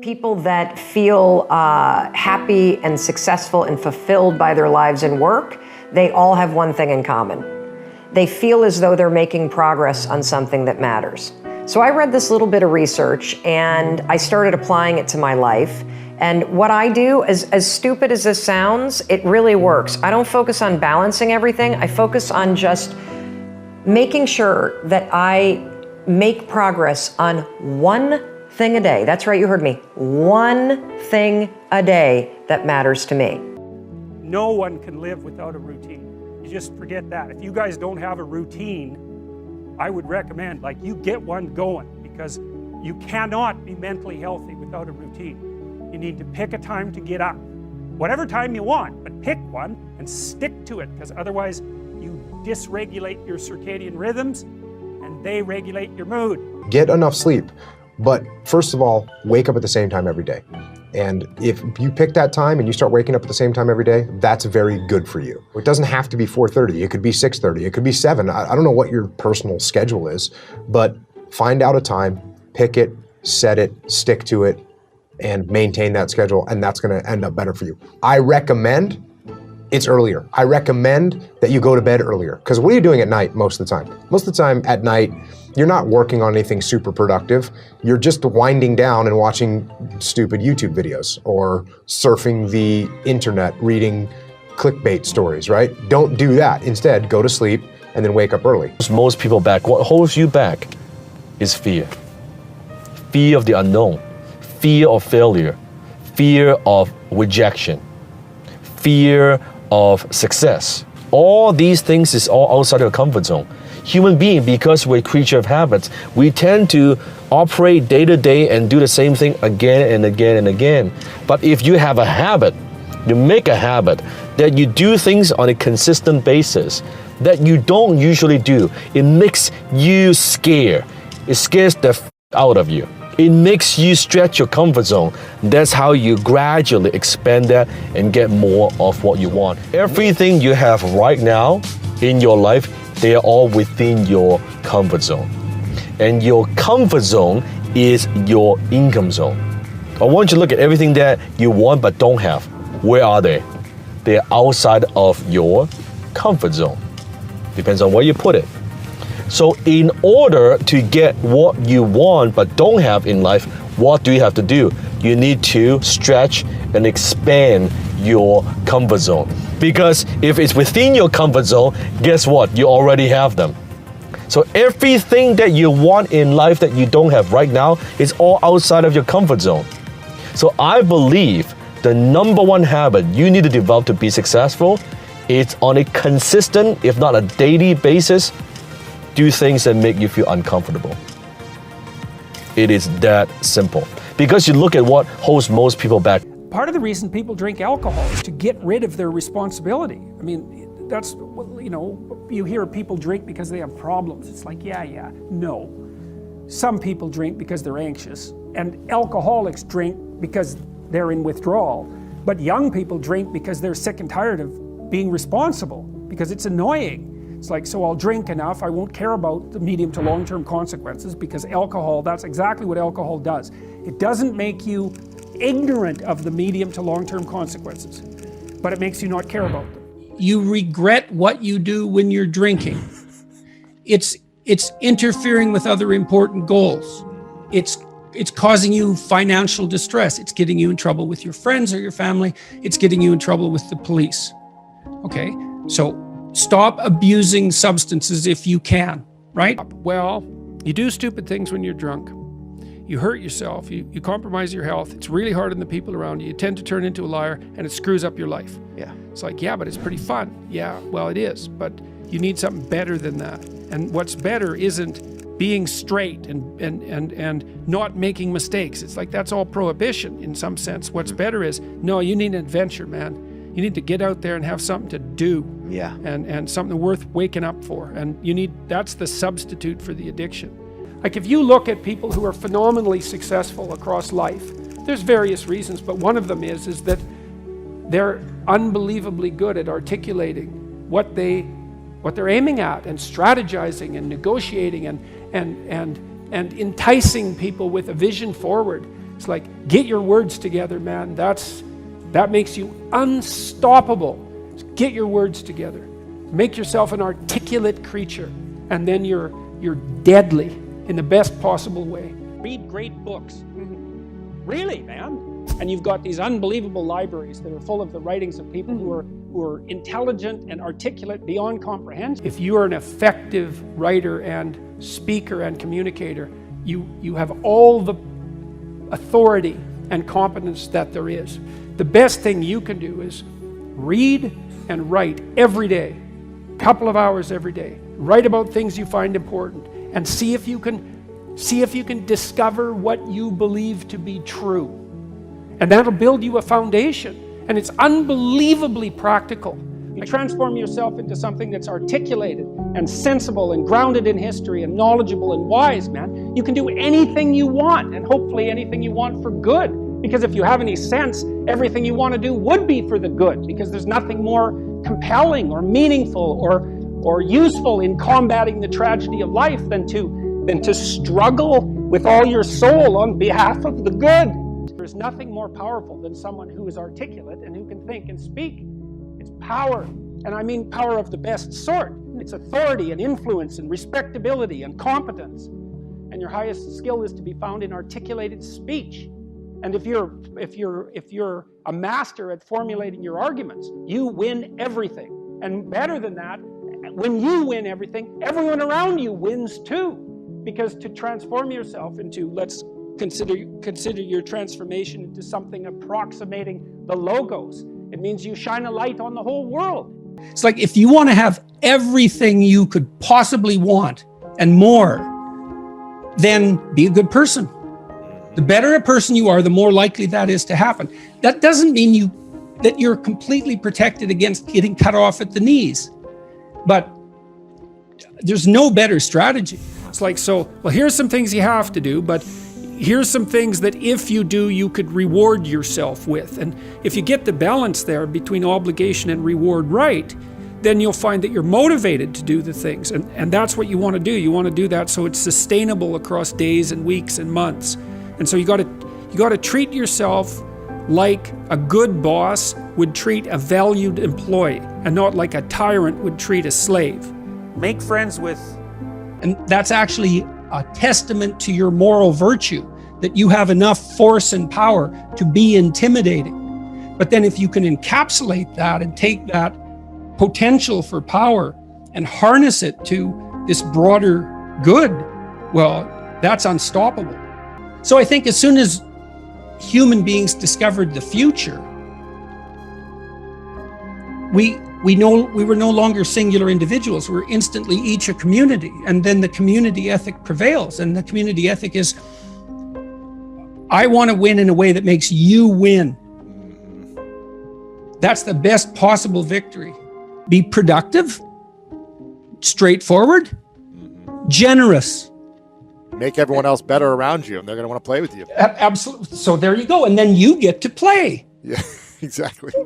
People that feel happy and successful and fulfilled by their lives and work, they all have one thing in common. They feel as though they're making progress on something that matters. So I read this little bit of research and I started applying it to my life. And what I do, as stupid as this sounds, it really works. I don't focus on balancing everything. I focus on just making sure that I make progress on one thing a day. That's right, you heard me. One thing a day that matters to me. No one can live without a routine. You just forget that. If you guys don't have a routine, I would recommend, like, you get one going, because you cannot be mentally healthy without a routine. You need to pick a time to get up. Whatever time you want, but pick one and stick to it, because otherwise you dysregulate your circadian rhythms and they regulate your mood. Get enough sleep. But first of all, wake up at the same time every day. And if you pick that time and you start waking up at the same time every day, that's very good for you. It doesn't have to be 4:30, it could be 6:30, it could be 7. I don't know what your personal schedule is, but find out a time, pick it, set it, stick to it, and maintain that schedule, and that's gonna end up better for you. I recommend it's earlier. I recommend that you go to bed earlier, because what are you doing at night most of the time? Most of the time at night, you're not working on anything super productive. You're just winding down and watching stupid YouTube videos or surfing the internet, reading clickbait stories, right? Don't do that. Instead, go to sleep and then wake up early. Most people back, what holds you back is fear. Fear of the unknown, fear of failure, fear of rejection, fear of success. All these things is all outside of your comfort zone. Human being, because we're a creature of habits, we tend to operate day to day and do the same thing again and again and again. But if you have a habit, you make a habit that you do things on a consistent basis that you don't usually do, it makes you scared. It scares the out of you. It makes you stretch your comfort zone. That's how you gradually expand that and get more of what you want. Everything you have right now in your life, they are all within your comfort zone. And your comfort zone is your income zone. I want you to look at everything that you want but don't have. Where are they? They're outside of your comfort zone. Depends on where you put it. So in order to get what you want but don't have in life, what do you have to do? You need to stretch and expand your comfort zone. Because if it's within your comfort zone, guess what? You already have them. So everything that you want in life that you don't have right now is all outside of your comfort zone. So I believe the number one habit you need to develop to be successful is on a consistent, if not a daily basis, do things that make you feel uncomfortable. It is that simple. Because you look at what holds most people back. Part of the reason people drink alcohol is to get rid of their responsibility. I mean, that's, you know, you hear people drink because they have problems. It's like, yeah. No. Some people drink because they're anxious, and alcoholics drink because they're in withdrawal. But young people drink because they're sick and tired of being responsible, because it's annoying. It's like, so I'll drink enough, I won't care about the medium to long-term consequences, because alcohol, that's exactly what alcohol does. It doesn't make you ignorant of the medium to long-term consequences, but it makes you not care about them. You regret what you do when you're drinking. It's interfering with other important goals. It's causing you financial distress. It's getting you in trouble with your friends or your family. It's getting you in trouble with the police. Okay, so stop abusing substances if you can, right? Well, you do stupid things when you're drunk. You hurt yourself, you compromise your health. It's really hard on the people around you. You tend to turn into a liar, and it screws up your life. Yeah. It's like, yeah, but it's pretty fun. Yeah, well, it is, but you need something better than that. And what's better isn't being straight and not making mistakes. It's like, that's all prohibition in some sense. What's better is, no, you need an adventure, man. You need to get out there and have something to do. Yeah. And something worth waking up for. And that's the substitute for the addiction. Like, if you look at people who are phenomenally successful across life, there's various reasons, but one of them is that they're unbelievably good at articulating what they're aiming at, and strategizing and negotiating and enticing people with a vision forward It's like, get your words together, man. That makes you unstoppable. Get your words together. Make yourself an articulate creature, and then you're deadly in the best possible way. Read great books. Really, man. And you've got these unbelievable libraries that are full of the writings of people who are intelligent and articulate beyond comprehension. If you are an effective writer and speaker and communicator, you have all the authority and competence that there is. The best thing you can do is read and write every day, a couple of hours every day. Write about things you find important and see if you can discover what you believe to be true. And that'll build you a foundation. And it's unbelievably practical. You transform yourself into something that's articulated and sensible and grounded in history and knowledgeable and wise, man. You can do anything you want, and hopefully anything you want for good. Because if you have any sense, everything you want to do would be for the good, because there's nothing more compelling or meaningful or useful in combating the tragedy of life than to struggle with all your soul on behalf of the good. There's nothing more powerful than someone who is articulate and who can think and speak. It's power, and I mean power of the best sort. It's authority and influence and respectability and competence. And your highest skill is to be found in articulated speech. And if you're a master at formulating your arguments, you win everything. And better than that, when you win everything, everyone around you wins too. Because to transform yourself into, let's consider your transformation into something approximating the logos. It means you shine a light on the whole world. It's like, if you want to have everything you could possibly want and more, then be a good person. The better a person you are, the more likely that is to happen. That doesn't mean that you're completely protected against getting cut off at the knees. But there's no better strategy. It's like, well, here's some things you have to do, but here's some things that if you do, you could reward yourself with. And if you get the balance there between obligation and reward right, then you'll find that you're motivated to do the things. And that's what you want to do. You want to do that so it's sustainable across days and weeks and months. And so you got to treat yourself like a good boss would treat a valued employee, and not like a tyrant would treat a slave. Make friends with. And that's actually a testament to your moral virtue, that you have enough force and power to be intimidating. But then if you can encapsulate that and take that potential for power and harness it to this broader good, well, that's unstoppable. So I think as soon as human beings discovered the future, we were no longer singular individuals. We're instantly each a community. And then the community ethic prevails. And the community ethic is, I want to win in a way that makes you win. That's the best possible victory. Be productive, straightforward, generous. Make everyone else better around you, and they're going to want to play with you. Absolutely. So there you go. And then you get to play. Yeah, exactly.